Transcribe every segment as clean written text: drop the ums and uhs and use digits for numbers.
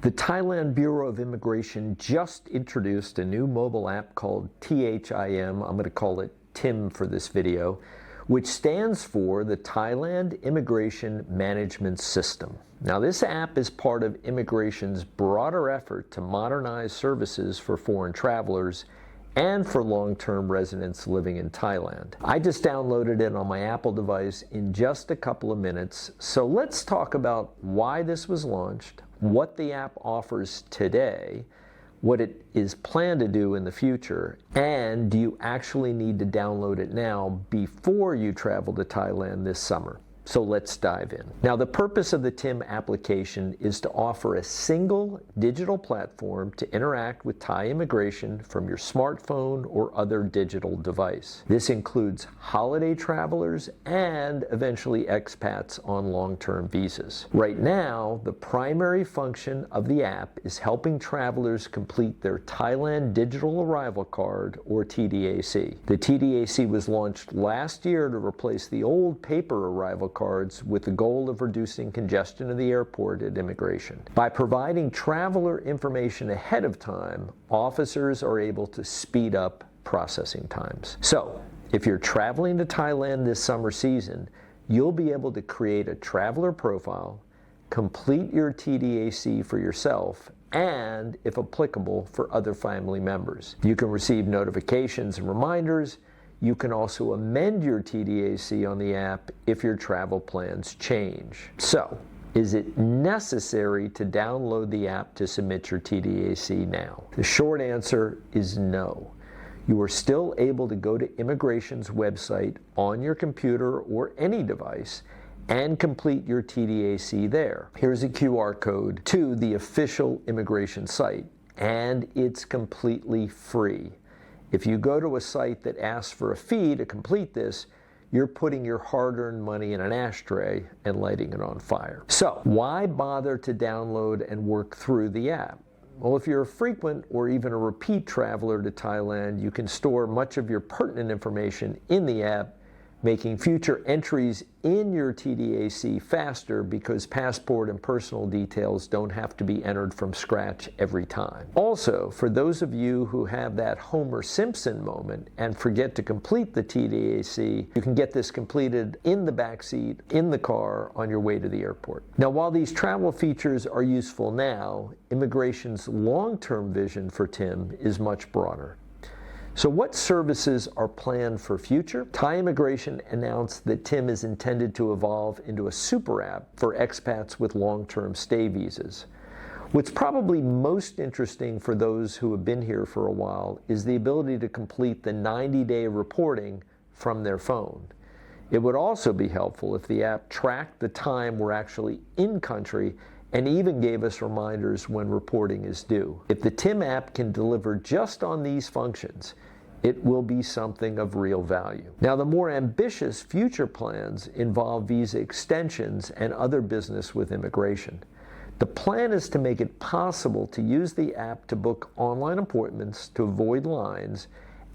The Thailand Bureau of Immigration just introduced a new mobile app called THIM. I'm going to call it TIM for this video, which stands for the Thailand Immigration Management System. Now, this app is part of immigration's broader effort to modernize services for foreign travelers and for long-term residents living in Thailand. I just downloaded it on my Apple device in just a couple of minutes. So let's talk about why this was launched, what the app offers today, what it is planned to do in the future, and do you actually need to download it now before you travel to Thailand this summer? So let's dive in. Now, the purpose of the TIM application is to offer a single digital platform to interact with Thai immigration from your smartphone or other digital device. This includes holiday travelers and eventually expats on long-term visas. Right now, the primary function of the app is helping travelers complete their Thailand Digital Arrival Card, or TDAC. The TDAC was launched last year to replace the old paper arrival cards with the goal of reducing congestion of the airport at immigration. By providing traveler information ahead of time, officers are able to speed up processing times. So, if you're traveling to Thailand this summer season, you'll be able to create a traveler profile, complete your TDAC for yourself, and, if applicable, for other family members. You can receive notifications and reminders. You can also amend your TDAC on the app if your travel plans change. So, is it necessary to download the app to submit your TDAC now? The short answer is no. You are still able to go to immigration's website on your computer or any device and complete your TDAC there. Here's a QR code to the official immigration site, and it's completely free. If you go to a site that asks for a fee to complete this, you're putting your hard-earned money in an ashtray and lighting it on fire. So, why bother to download and work through the app? Well, if you're a frequent or even a repeat traveler to Thailand, you can store much of your pertinent information in the app, making future entries in your TDAC faster because passport and personal details don't have to be entered from scratch every time. Also, for those of you who have that Homer Simpson moment and forget to complete the TDAC, you can get this completed in the backseat, in the car, on your way to the airport. Now, while these travel features are useful now, immigration's long-term vision for TIM is much broader. So what services are planned for future? Thai Immigration announced that TIM is intended to evolve into a super app for expats with long-term stay visas. What's probably most interesting for those who have been here for a while is the ability to complete the 90-day reporting from their phone. It would also be helpful if the app tracked the time we're actually in country and even gave us reminders when reporting is due. If the TIM app can deliver just on these functions, it will be something of real value. Now, the more ambitious future plans involve visa extensions and other business with immigration. The plan is to make it possible to use the app to book online appointments to avoid lines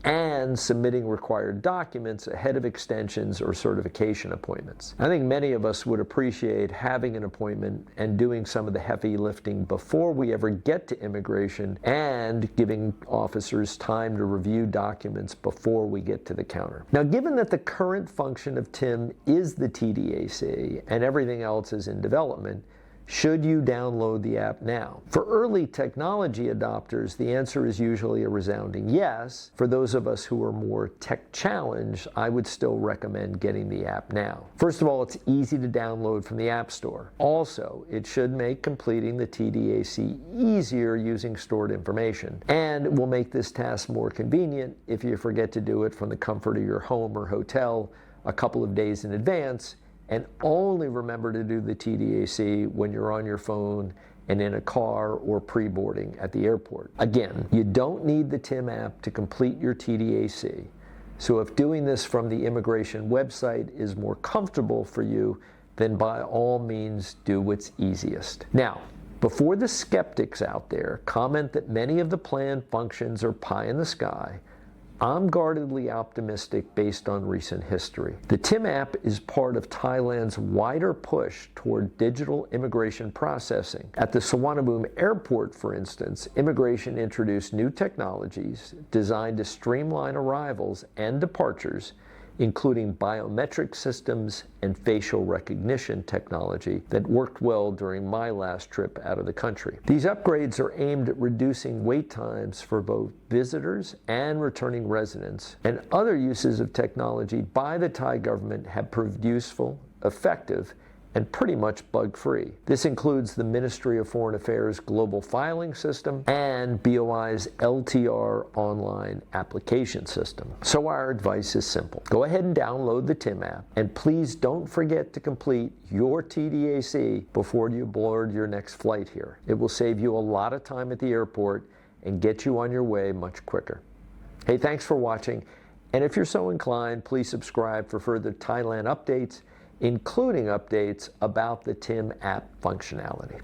and submitting required documents ahead of extensions or certification appointments. I think many of us would appreciate having an appointment and doing some of the heavy lifting before we ever get to immigration and giving officers time to review documents before we get to the counter. Now, given that the current function of TIM is the TDAC and everything else is in development, should you download the app now? For early technology adopters, the answer is usually a resounding yes. For those of us who are more tech-challenged, I would still recommend getting the app now. First of all, it's easy to download from the App Store. Also, it should make completing the TDAC easier using stored information, and it will make this task more convenient if you forget to do it from the comfort of your home or hotel a couple of days in advance, and only remember to do the TDAC when you're on your phone and in a car or pre-boarding at the airport. Again, you don't need the TIM app to complete your TDAC. So if doing this from the immigration website is more comfortable for you, then by all means do what's easiest. Now, before the skeptics out there comment that many of the planned functions are pie in the sky, I'm guardedly optimistic based on recent history. The THIM app is part of Thailand's wider push toward digital immigration processing. At the Suvarnabhumi airport, for instance, immigration introduced new technologies designed to streamline arrivals and departures, including biometric systems and facial recognition technology that worked well during my last trip out of the country. These upgrades are aimed at reducing wait times for both visitors and returning residents, and other uses of technology by the Thai government have proved useful, effective, and pretty much bug-free. This includes the Ministry of Foreign Affairs Global Filing System and BOI's LTR online application system. So our advice is simple. Go ahead and download the THIM app, and please don't forget to complete your TDAC before you board your next flight here. It will save you a lot of time at the airport and get you on your way much quicker. Hey, thanks for watching, and if you're so inclined, please subscribe for further Thailand updates, including updates about the THIM app functionality.